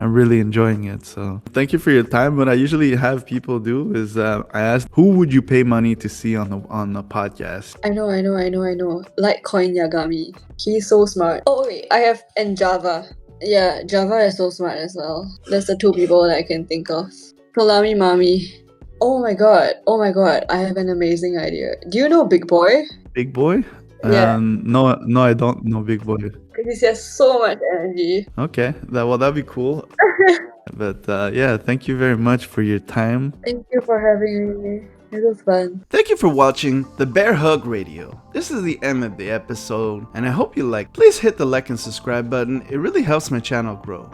I'm really enjoying it. So thank you for your time. What I usually have people do is I ask, who would you pay money to see on the podcast? I know. Litecoin Yagami. He's so smart. Oh wait, and Java. Yeah, Java is so smart as well. That's the 2 people that I can think of. Salami Mami. Oh my god. I have an amazing idea. Do you know Big Boy? Big Boy? Yeah. No, I don't know Big Boy. Because he has so much energy. Okay, that'd be cool. But yeah, thank you very much for your time. Thank you for having me. It was fun. Thank you for watching the Bear Hug Radio. This is the end of the episode, and I hope you liked. Please hit the like and subscribe button. It really helps my channel grow.